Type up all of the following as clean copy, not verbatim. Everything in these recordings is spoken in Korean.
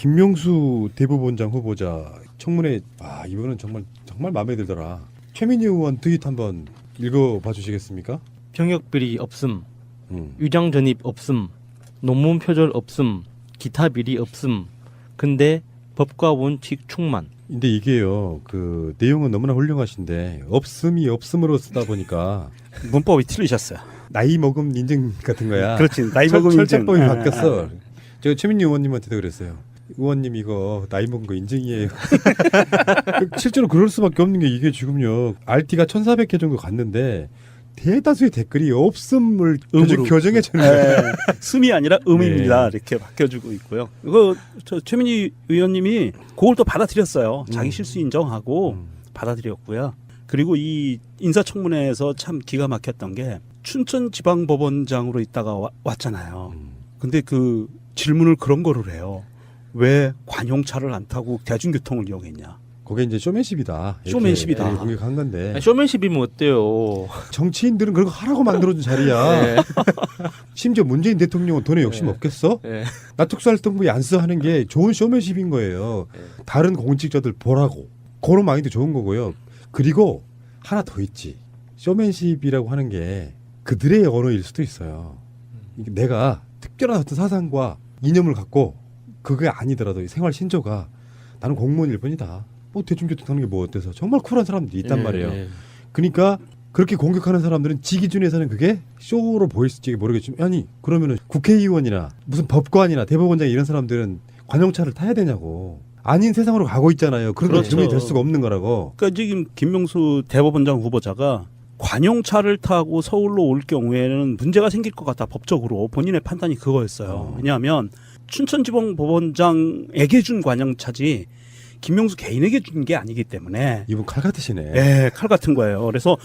김명수 대법원장 후보자 청문회 이거는 정말 마음에 들더라. 최민희 의원 트윗 한번 읽어봐 주시겠습니까? 병역 비리 없음, 위장 전입 없음, 논문 표절 없음, 기타 비리 없음. 근데 법과 원칙 충만. 근데 이게요, 그 내용은 너무나 훌륭하신데 없음이 없음으로 쓰다 보니까 문법이 틀리셨어요. 나이 먹음 인증 같은 거야. 그렇지. 나이 먹음 인증. 철자법이 바뀌었어. 제가 최민희 의원님한테도 그랬어요. 의원님 이거 나이 먹은 거 인증이에요. 실제로 그럴 수밖에 없는 게 이게 지금요. RT가 1,400개 정도 갔는데 대다수의 댓글이 없음을 교정해 주는 거예요. 숨이 아니라 음입니다. 이렇게 바뀌어주고 있고요. 이거 최민희 의원님이 그걸 또 받아들였어요. 자기 실수 인정하고 받아들였고요. 그리고 이 인사청문회에서 참 기가 막혔던 게 춘천지방법원장으로 있다가 왔잖아요. 근데 그 질문을 그런 거를 해요. 왜 관용차를 안 타고 대중교통을 이용했냐. 그게 이제 쇼맨십이다. 쇼맨십이다. 공격한 건데. 아니, 쇼맨십이면 어때요? 정치인들은 그런 거 하라고 만들어준 자리야. 네. 심지어 문재인 대통령은 돈에 욕심 없겠어? 네. 나 특수활동부에 안쓰하는 게 좋은 쇼맨십인 거예요. 다른 공직자들 보라고. 그런 마인드 좋은 거고요. 그리고 하나 더 있지. 쇼맨십이라고 하는 게 그들의 언어일 수도 있어요. 이게 내가 특별한 어떤 사상과 이념을 갖고 그게 아니더라도 생활 신조가 나는 공무원일 뿐이다. 뭐 대중교통 타는 게 뭐 어때서 정말 쿨한 사람들이 있단 말이에요. 그러니까 그렇게 공격하는 사람들은 지 기준에서는 그게 쇼로 보일지 모르겠지만 아니 그러면은 국회의원이나 무슨 법관이나 대법원장 이런 사람들은 관용차를 타야 되냐고. 아닌 세상으로 가고 있잖아요. 그런 거 그렇죠. 증명이 될 수가 없는 거라고. 그러니까 지금 김명수 대법원장 후보자가 관용차를 타고 서울로 올 경우에는 문제가 생길 것 같다. 법적으로 본인의 판단이 그거였어요. 왜냐하면 춘천지방법원장에게 준 관용차지 김명수 개인에게 준 게 아니기 때문에 이분 칼 같으시네. 네, 칼 같은 거예요. 그래서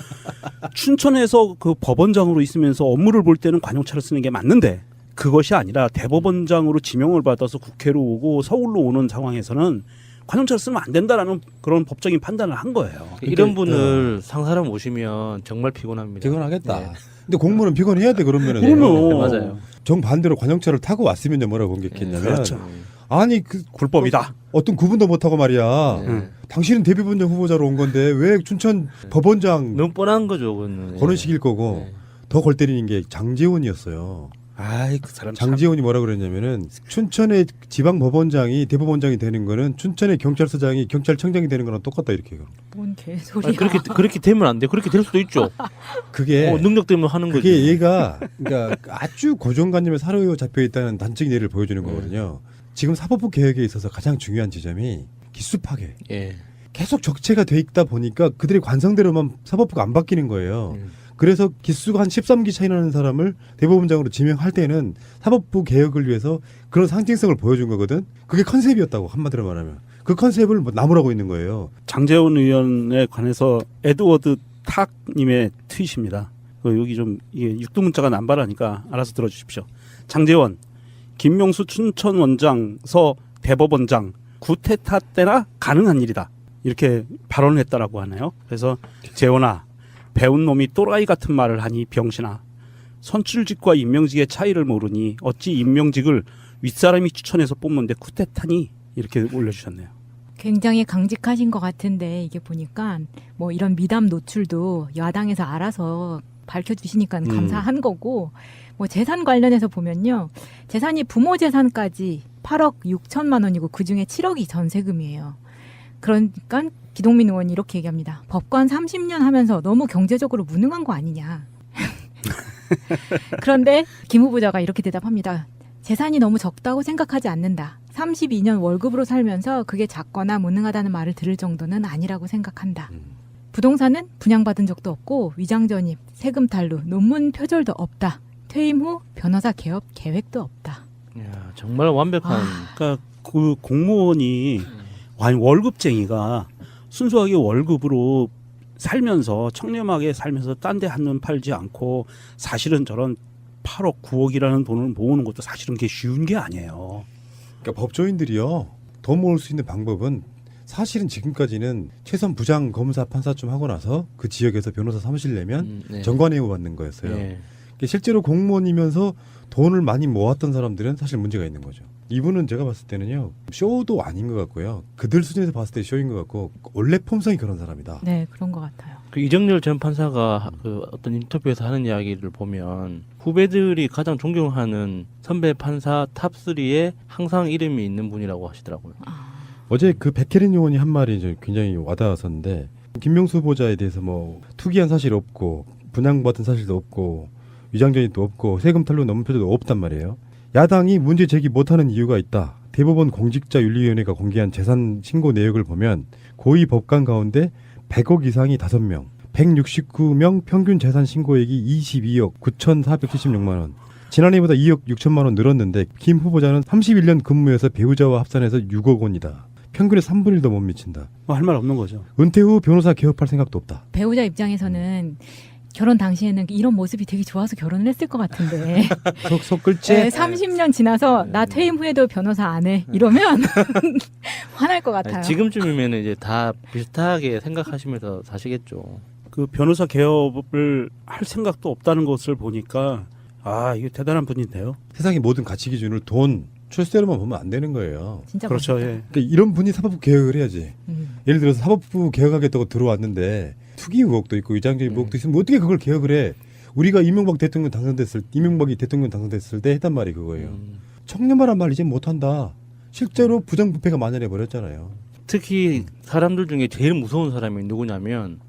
춘천에서 그 법원장으로 있으면서 업무를 볼 때는 관용차를 쓰는 게 맞는데 그것이 아니라 대법원장으로 지명을 받아서 국회로 오고 서울로 오는 상황에서는 관용차를 쓰면 안 된다라는 그런 법적인 판단을 한 거예요. 이런 분을 상사로 모시면 정말 피곤합니다. 피곤하겠다. 네. 근데 공무원은 피곤해야 돼 그러면은. 그러면. 네, 맞아요. 정반대로 관용차를 타고 왔으면요 뭐라고 공격했냐면 그렇죠. 아니 그 불법이다. 어떤 구분도 못하고 말이야. 네. 당신은 대법원장 후보자로 온 건데 왜 춘천 법원장 너무 뻔한 거죠, 그거는. 그런 식일 거고 네. 더 골 때리는 게 장제원이었어요. 아이 그 사람 참. 장제원이 뭐라 그랬냐면은 춘천의 지방 법원장이 대법원장이 되는 거는 춘천의 경찰서장이 경찰청장이 되는 거랑 똑같다 이렇게 해요. 뭔 개소리야. 아니, 그렇게 되면 안 돼. 그렇게 될 수도 있죠. 그게 능력 때문에 하는 거지. 그게 얘가 그러니까 아주 고정관념에 사로잡혀 있다는 단적인 예를 보여주는 거거든요. 지금 사법부 개혁에 있어서 가장 중요한 지점이 기수 파괴. 예. 계속 적체가 돼 있다 보니까 그들의 관성대로만 사법부가 안 바뀌는 거예요. 그래서 기수가 한 13기 차이 나는 사람을 대법원장으로 지명할 때는 사법부 개혁을 위해서 그런 상징성을 보여준 거거든. 그게 컨셉이었다고 한마디로 말하면. 그 컨셉을 뭐 나무라고 있는 거예요. 장재원 의원에 관해서 에드워드 탁님의 트윗입니다. 여기 좀 이게 육두문자가 남발하니까 알아서 들어주십시오. 장재원, 김명수 춘천원장서 대법원장 구테타 때나 가능한 일이다. 이렇게 발언을 했다라고 하네요. 그래서 재원아, 배운 놈이 또라이 같은 말을 하니 병신아. 선출직과 임명직의 차이를 모르니 어찌 임명직을 윗사람이 추천해서 뽑는데 구테타니? 이렇게 올려주셨네요. 굉장히 강직하신 것 같은데 이게 보니까 뭐 이런 미담 노출도 야당에서 알아서 밝혀주시니까 감사한 거고 뭐 재산 관련해서 보면요. 재산이 부모 재산까지 8억 6천만 원이고 그중에 7억이 전세금이에요. 그러니까 기동민 의원이 이렇게 얘기합니다. 법관 30년 하면서 너무 경제적으로 무능한 거 아니냐. 그런데 김 후보자가 이렇게 대답합니다. 재산이 너무 적다고 생각하지 않는다. 32년 월급으로 살면서 그게 작거나 무능하다는 말을 들을 정도는 아니라고 생각한다. 부동산은 분양받은 적도 없고 위장전입, 세금 탈루, 논문 표절도 없다. 퇴임 후 변호사 개업 계획도 없다. 야, 정말 완벽한. 그러니까 그 공무원이 아니 월급쟁이가 순수하게 월급으로 살면서 청렴하게 살면서 딴 데 한눈 팔지 않고 사실은 저런 8억 9억이라는 돈을 모으는 것도 사실은 그게 쉬운 게 아니에요. 그러니까 법조인들이요. 더 모을 수 있는 방법은 사실은 지금까지는 최선 부장 검사 판사쯤 하고 나서 그 지역에서 변호사 사무실 내면 네. 정관예우 받는 거였어요. 네. 실제로 공무원이면서 돈을 많이 모았던 사람들은 사실 문제가 있는 거죠. 이분은 제가 봤을 때는요, 쇼도 아닌 것 같고요. 그들 수준에서 봤을 때 쇼인 것 같고 원래 폼성이 그런 사람이다. 네, 그런 것 같아요. 그 이정렬 전 판사가 그 어떤 인터뷰에서 하는 이야기를 보면 후배들이 가장 존경하는 선배 판사 탑3에 항상 이름이 있는 분이라고 하시더라고요. 어제 그 백혜린 의원이 한 말이 좀 굉장히 와닿았었는데, 김명수 후보자에 대해서 뭐 투기한 사실 없고 분양받은 사실도 없고 위장전입도 없고 세금 탈루 넘은 표도 없단 말이에요. 야당이 문제 제기 못하는 이유가 있다. 대법원 공직자윤리위원회가 공개한 재산 신고 내역을 보면 고위 법관 가운데 100억 이상이 5명, 169명 평균 재산 신고액이 22억 9,476만 원. 지난해보다 2억 6천만 원 늘었는데 김 후보자는 31년 근무해서 배우자와 합산해서 6억 원이다. 평균의 3분의 1도 못 미친다. 할 말 없는 거죠. 은퇴 후 변호사 개업할 생각도 없다. 배우자 입장에서는 결혼 당시에는 이런 모습이 되게 좋아서 결혼을 했을 것 같은데 속 끌지? 네, 30년 지나서 나 퇴임 후에도 변호사 안 해 이러면 화날 것 같아요. 아니, 지금쯤이면 이제 다 비슷하게 생각하시면서 사시겠죠. 그 변호사 개업을 할 생각도 없다는 것을 보니까 아 이게 대단한 분인데요. 세상의 모든 가치 기준을 돈, 출세로만 보면 안 되는 거예요. 진짜 그렇죠. 멋있다. 예. 그러니까 이런 분이 사법부 개혁을 해야지. 예를 들어서 사법부 개혁하겠다고 들어왔는데 투기 의혹도 있고 위장적인 의혹도 있으면 어떻게 그걸 개혁을 해? 우리가 이명박이 대통령 당선됐을 때 했단 말이 그거예요. 청렴하란 말 이제 못한다. 실제로 부정부패가 만연해 버렸잖아요. 특히 사람들 중에 제일 무서운 사람이 누구냐면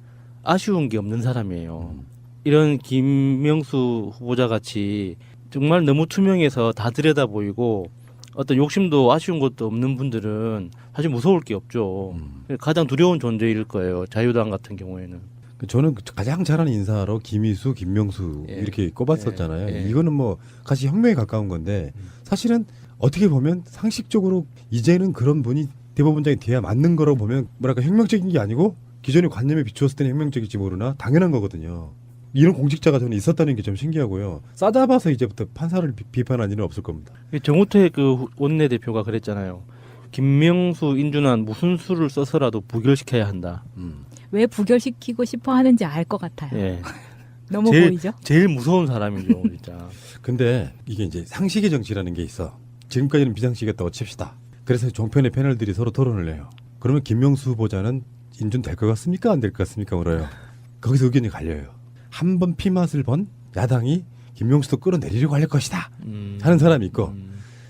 아쉬운 게 없는 사람이에요. 이런 김명수 후보자 같이 정말 너무 투명해서 다 들여다 보이고 어떤 욕심도 아쉬운 것도 없는 분들은 사실 무서울 게 없죠. 가장 두려운 존재일 거예요. 자유당 같은 경우에는. 저는 가장 잘하는 인사로 김희수, 김명수 예. 이렇게 꼽았었잖아요. 예. 예. 이거는 뭐 같이 혁명에 가까운 건데 사실은 어떻게 보면 상식적으로 이제는 그런 분이 대법원장이 돼야 맞는 거라고 보면 뭐랄까 혁명적인 게 아니고 기존의 관념에 비추었을 때는 혁명적일지 모르나 당연한 거거든요. 이런 공직자가 저는 있었다는 게 좀 신기하고요. 싸잡아서 이제부터 판사를 비판할 일은 없을 겁니다. 정우택 그 원내대표가 그랬잖아요. 김명수, 인준환 무슨 수를 써서라도 부결시켜야 한다. 왜 부결시키고 싶어 하는지 알 것 같아요. 예. 너무 제일- 보이죠? 제일 무서운 사람이죠, 진짜. 근데 이게 이제 상식의 정치라는 게 있어. 지금까지는 비상식이었다고 칩시다. 그래서 종편의 패널들이 서로 토론을 해요. 그러면 김명수 후보자는 인준 될 것 같습니까? 안 될 것 같습니까? 물어요. 거기서 의견이 갈려요. 한 번 피맛을 본 야당이 김명수도 끌어내리려고 할 것이다 하는 사람이 있고,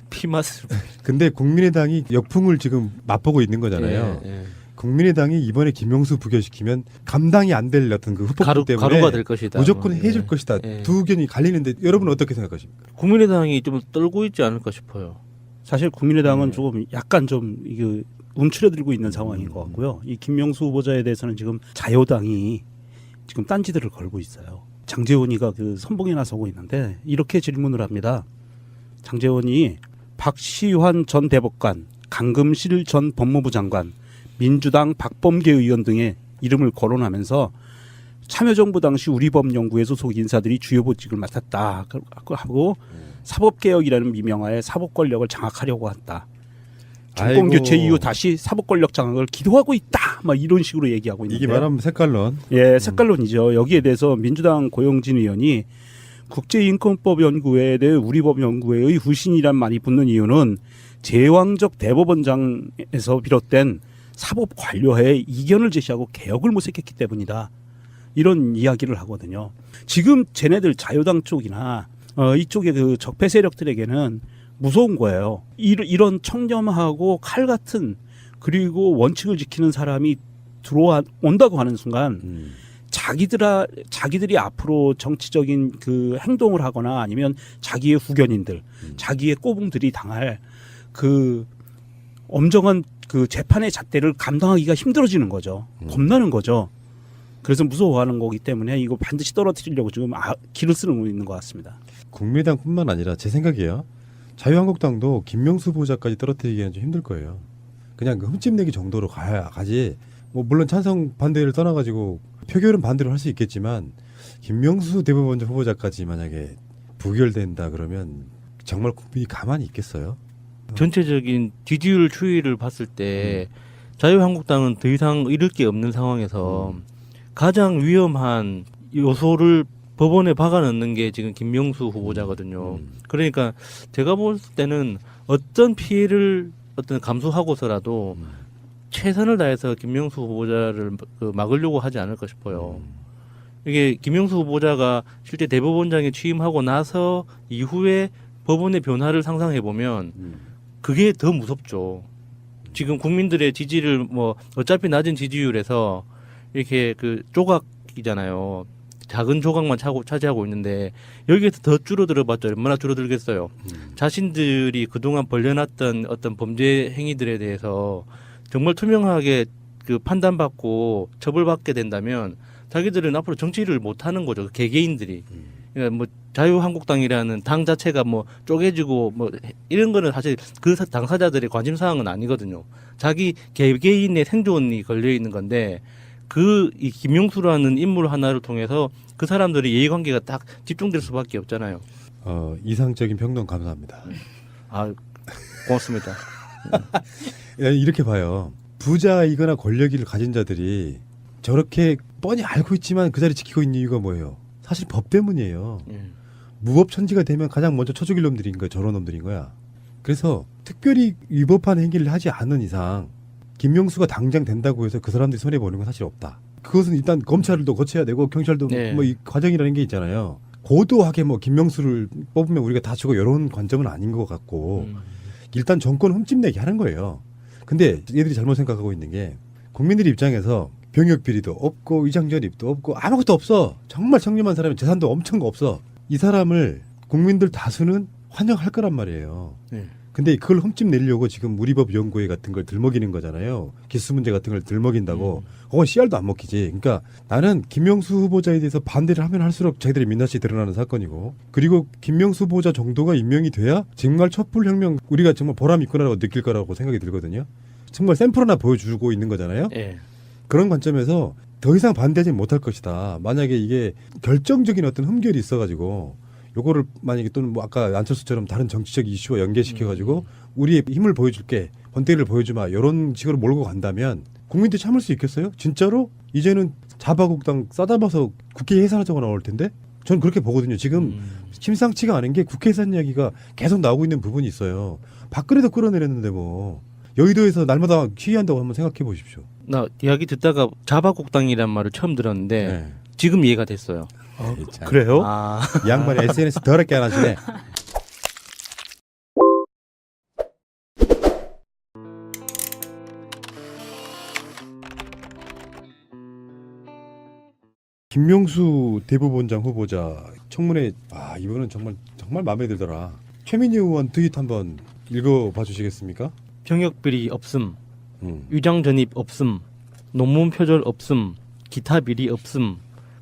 피맛을. 근데 국민의당이 역풍을 지금 맛보고 있는 거잖아요. 예, 예. 국민의당이 이번에 김명수 부결시키면 감당이 안 될 어떤 그 후폭풍 때문에 가루가 될 것이다. 무조건 뭐, 해줄 예. 것이다. 예. 두 의견이 갈리는데 여러분은 어떻게 생각하십니까? 국민의당이 좀 떨고 있지 않을까 싶어요. 사실 국민의당은 조금 약간 좀 이게 움츠려들고 있는 상황인 것 같고요. 이 김명수 후보자에 대해서는 지금 자유당이 지금 딴지들을 걸고 있어요. 장제원이가 그 선봉에 나서고 있는데 이렇게 질문을 합니다. 장제원이 박시환 전 대법관, 강금실 전 법무부 장관, 민주당 박범계 의원 등의 이름을 거론하면서 참여정부 당시 우리법연구회 소속 인사들이 주요 보직을 맡았다 하고 사법개혁이라는 미명하에 사법권력을 장악하려고 한다. 정권 교체 이후 다시 사법권력 장악을 기도하고 있다. 막 이런 식으로 얘기하고 있는데 이게 말하면 색깔론. 예, 색깔론이죠. 여기에 대해서 민주당 고영진 의원이 국제인권법연구회에 대해 우리법연구회의 후신이란 말이 붙는 이유는 제왕적 대법원장에서 비롯된 사법 관료회의 이견을 제시하고 개혁을 모색했기 때문이다. 이런 이야기를 하거든요. 지금 쟤네들 자유당 쪽이나 이쪽의 그 적폐 세력들에게는 무서운 거예요. 이런 청렴하고 칼 같은 그리고 원칙을 지키는 사람이 들어온다고 하는 순간 자기들이 앞으로 정치적인 그 행동을 하거나 아니면 자기의 후견인들, 자기의 꼬붕들이 당할 그 엄정한 그 재판의 잣대를 감당하기가 힘들어지는 거죠. 겁나는 거죠. 그래서 무서워하는 거기 때문에 이거 반드시 떨어뜨리려고 지금 기를 쓰고 있는 것 같습니다. 국민의당뿐만 아니라 제 생각이에요. 자유한국당도 김명수 후보자까지 떨어뜨리기에는 좀 힘들 거예요. 그냥 그 흠집내기 정도로 가지. 뭐 물론 찬성 반대를 떠나가지고 표결은 반대로 할 수 있겠지만 김명수 대법원장 후보자까지 만약에 부결된다 그러면 정말 국민이 가만히 있겠어요? 전체적인 지지율 추이를 봤을 때 자유한국당은 더 이상 잃을 게 없는 상황에서 가장 위험한 요소를 법원에 박아넣는 게 지금 김명수 후보자거든요. 그러니까 제가 볼 때는 어떤 피해를 어떤 감수하고서라도 최선을 다해서 김명수 후보자를 막으려고 하지 않을까 싶어요. 이게 김명수 후보자가 실제 대법원장에 취임하고 나서 이후에 법원의 변화를 상상해 보면 그게 더 무섭죠. 지금 국민들의 지지를 뭐 어차피 낮은 지지율에서 이렇게 그 조각이잖아요. 작은 조각만 차지하고 있는데 여기에서 더 줄어들어봤자 얼마나 줄어들겠어요. 자신들이 그동안 벌려놨던 어떤 범죄 행위들에 대해서 정말 투명하게 그 판단받고 처벌받게 된다면 자기들은 앞으로 정치를 못하는 거죠. 그 개개인들이. 그러니까 뭐 자유한국당이라는 당 자체가 뭐 쪼개지고 뭐 이런 거는 사실 그 당사자들의 관심 사항은 아니거든요. 자기 개개인의 생존이 걸려 있는 건데 이 김용수라는 인물 하나를 통해서 그 사람들의 이해관계가 딱 집중될 수밖에 없잖아요. 이상적인 평론 감사합니다. 아, 고맙습니다. 이렇게 봐요. 부자이거나 권력을 가진 자들이 저렇게 뻔히 알고 있지만 그 자리 지키고 있는 이유가 뭐예요? 사실 법 때문이에요. 무법천지가 되면 가장 먼저 쳐 죽일 놈들인 거야. 저런 놈들인 거야. 그래서 특별히 위법한 행위를 하지 않은 이상 김명수가 당장 된다고 해서 그 사람들이 손해보는 건 사실 없다. 그것은 일단 검찰도 거쳐야 되고 경찰도 네. 뭐 이 과정이라는 게 있잖아요. 고도하게 뭐 김명수를 뽑으면 우리가 다 주고 이런 관점은 아닌 것 같고 일단 정권 흠집내게 하는 거예요. 근데 얘들이 잘못 생각하고 있는 게 국민들 입장에서 병역 비리도 없고 위장 전입도 없고 아무것도 없어. 정말 청렴한 사람이 재산도 엄청 없어. 이 사람을 국민들 다수는 환영할 거란 말이에요. 네. 근데 그걸 흠집내려고 지금 우리법 연구회 같은 걸 들먹이는 거잖아요. 기수 문제 같은 걸 들먹인다고. 그건 씨알도 안 먹히지. 그러니까 나는 김명수 후보자에 대해서 반대를 하면 할수록 자기들의 민낯이 드러나는 사건이고, 그리고 김명수 후보자 정도가 임명이 돼야 정말 촛불혁명 우리가 정말 보람 있구나라고 느낄 거라고 생각이 들거든요. 정말 샘플 하나 보여주고 있는 거잖아요. 네. 그런 관점에서 더 이상 반대하지 못할 것이다. 만약에 이게 결정적인 어떤 흠결이 있어가지고 요거를 만약에 또는 뭐 아까 안철수처럼 다른 정치적 이슈와 연계시켜가지고 우리의 힘을 보여줄게, 번대를 보여주마, 이런 식으로 몰고 간다면 국민들이 참을 수 있겠어요? 진짜로 이제는 자바국당 싸잡아서 국회 해산하자고 나올 텐데 저는 그렇게 보거든요. 지금 심상치가 않은 게 국회 해산 이야기가 계속 나오고 있는 부분이 있어요. 박근혜도 끌어내렸는데 뭐 여의도에서 날마다 시위한다고 한번 생각해 보십시오. 나 이야기 듣다가 자바국당이란 말을 처음 들었는데 네. 지금 이해가 됐어요. 참. 그래요? 아, 이 양반이 SNS 더럽게 안 하시네. 김명수 대법원장 후보자 청문회, 이거는 정말 마음에 들더라. 최민희 의원 트윗 한번 읽어봐 주시겠습니까? 병역 비리 없음, 위장 전입 없음, 논문 표절 없음, 기타 비리 없음.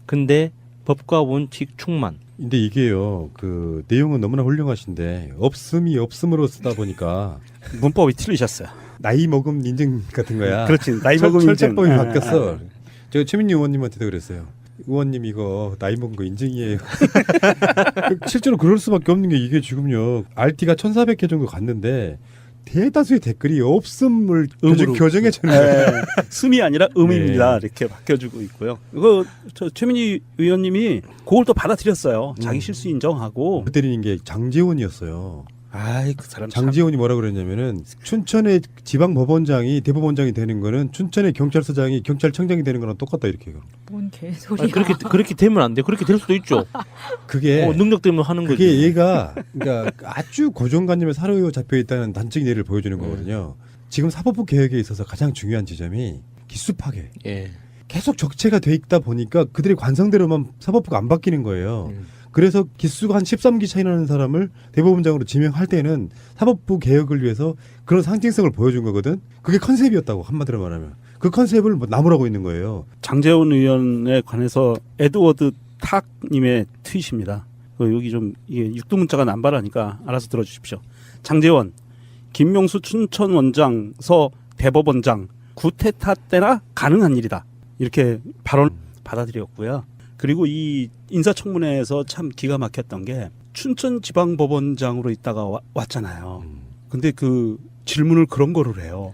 근데 법과 원칙 충만. 근데 이게요, 그 내용은 너무나 훌륭하신데 없음이 없음으로 쓰다 보니까 문법이 틀리셨어요. 나이 먹음 인증 같은 거야. 그렇지. 나이 먹음 인증. 철책법이 바뀌었어. 제가 최민희 의원님한테도 그랬어요. 의원님 이거 나이 먹은 거 인증이에요. 실제로 그럴 수밖에 없는 게 이게 지금요. RT가 1,400개 정도 갔는데 대다수의 댓글이 없음을 교정해 주는 거예요. 숨이 아니라 음입니다. 이렇게 바뀌어주고 있고요. 이거 최민희 의원님이 그걸 또 받아들였어요. 자기 실수 인정하고. 때리는 게 장제원이었어요. 아이 그 사람 참. 장제원이 뭐라 그랬냐면은 춘천의 지방법원장이 대법원장이 되는 거는 춘천의 경찰서장이 경찰청장이 되는 거랑 똑같다 이렇게. 뭔 개소리야. 아니, 그렇게 되면 안 돼. 그렇게 될 수도 있죠. 그게 능력 때문에 하는 거지. 그게 얘가 그러니까 아주 고정관념에 사로잡혀 있다는 단적인 예를 보여주는 거거든요. 지금 사법부 개혁에 있어서 가장 중요한 지점이 기수 파괴. 예. 계속 적체가 돼 있다 보니까 그들의 관성대로만 사법부가 안 바뀌는 거예요. 그래서 기수가 한 13기 차이 나는 사람을 대법원장으로 지명할 때는 사법부 개혁을 위해서 그런 상징성을 보여준 거거든. 그게 컨셉이었다고 한마디로 말하면. 그 컨셉을 뭐 나무라고 있는 거예요. 장제원 의원에 관해서 에드워드 탁님의 트윗입니다. 여기 좀 이게 육두문자가 남발하니까 알아서 들어주십시오. 장제원, 김명수 춘천원장서 대법원장 구태타 때나 가능한 일이다. 이렇게 발언 받아들였고요. 그리고 이 인사청문회에서 참 기가 막혔던 게 춘천지방법원장으로 있다가 왔잖아요. 근데 그 질문을 그런 거를 해요.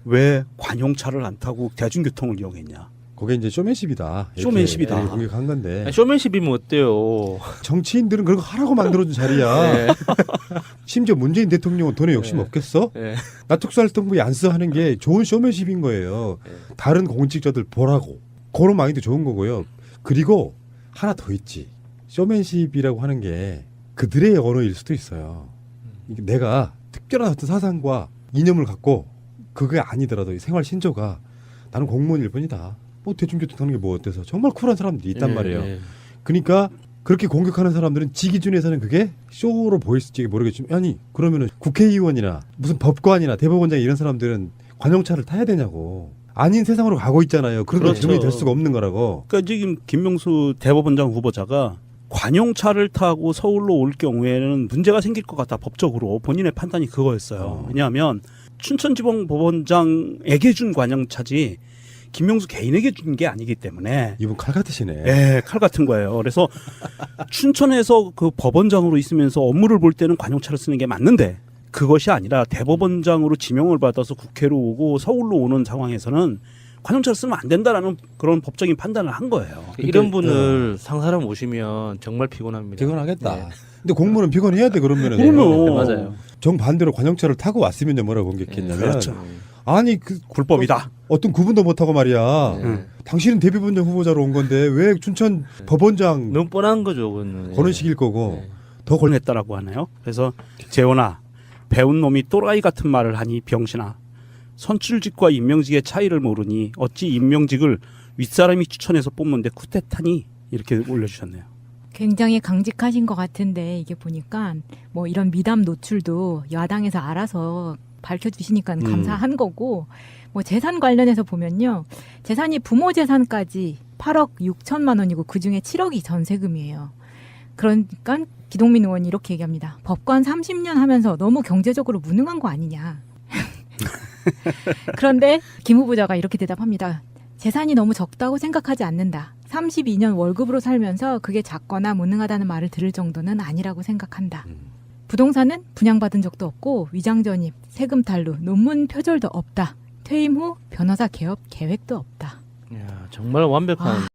왜 관용차를 안 타고 대중교통을 이용했냐. 그게 이제 쇼맨십이다. 이렇게 쇼맨십이다. 공격한 건데 아니, 쇼맨십이면 어때요? 정치인들은 그런 거 하라고 만들어준 자리야. 네. 심지어 문재인 대통령은 돈에 욕심 네. 없겠어? 네. 나 특수활동부 안쓰하는 게 좋은 쇼맨십인 거예요. 네. 다른 공직자들 보라고. 그런 마인드 좋은 거고요. 그리고 하나 더 있지. 쇼맨십이라고 하는 게 그들의 언어일 수도 있어요. 이게 내가 특별한 어떤 사상과 이념을 갖고 그게 아니더라도 이 생활 신조가 나는 공무원 1번이다. 뭐 대중교통 타는 게 뭐 어때서 정말 쿨한 사람들이 있단 네, 말이에요. 네. 그러니까 그렇게 공격하는 사람들은 지 기준에서는 그게 쇼로 보일지 모르겠지만 아니 그러면은 국회의원이나 무슨 법관이나 대법원장 이런 사람들은 관용차를 타야 되냐고. 아닌 세상으로 가고 있잖아요. 그런 거 그렇죠. 증명이 될 수가 없는 거라고. 그러니까 지금 김명수 대법원장 후보자가 관용차를 타고 서울로 올 경우에는 문제가 생길 것 같다. 법적으로 본인의 판단이 그거였어요. 왜냐하면 춘천지방법원장에게 준 관용차지 김명수 개인에게 준 게 아니기 때문에 이분 칼 같으시네. 네, 칼 같은 거예요. 그래서 춘천에서 그 법원장으로 있으면서 업무를 볼 때는 관용차를 쓰는 게 맞는데 그것이 아니라 대법원장으로 지명을 받아서 국회로 오고 서울로 오는 상황에서는 관용차를 쓰면 안 된다라는 그런 법적인 판단을 한 거예요. 이런 분을 상사로 모시면 정말 피곤합니다. 피곤하겠다. 네. 근데 공무원은 피곤해야 돼 그러면은. 그러면. 네, 맞아요. 정반대로 관용차를 타고 왔으면요 뭐라고 공격했냐면 그렇죠. 아니 그 굴법이다. 어떤 구분도 못하고 말이야. 네. 당신은 대법원장 후보자로 온 건데 왜 춘천 법원장 너무 뻔한 거죠, 그거는. 그런 식일 거고 네. 더 걸. 했다라고 하네요. 그래서 재원아 배운 놈이 또라이 같은 말을 하니 병신아 선출직과 임명직의 차이를 모르니 어찌 임명직을 윗사람이 추천해서 뽑는데 쿠데타니 이렇게 올려주셨네요. 굉장히 강직하신 것 같은데 이게 보니까 뭐 이런 미담 노출도 야당에서 알아서 밝혀주시니까 감사한 거고 뭐 재산 관련해서 보면요. 재산이 부모 재산까지 8억 6천만 원이고 그중에 7억이 전세금이에요. 그러니까 기동민 의원이 이렇게 얘기합니다. 법관 30년 하면서 너무 경제적으로 무능한 거 아니냐. 그런데 김 후보자가 이렇게 대답합니다. 재산이 너무 적다고 생각하지 않는다. 32년 월급으로 살면서 그게 작거나 무능하다는 말을 들을 정도는 아니라고 생각한다. 부동산은 분양받은 적도 없고 위장 전입, 세금 탈루, 논문 표절도 없다. 퇴임 후 변호사 개업 계획도 없다. 야, 정말 완벽한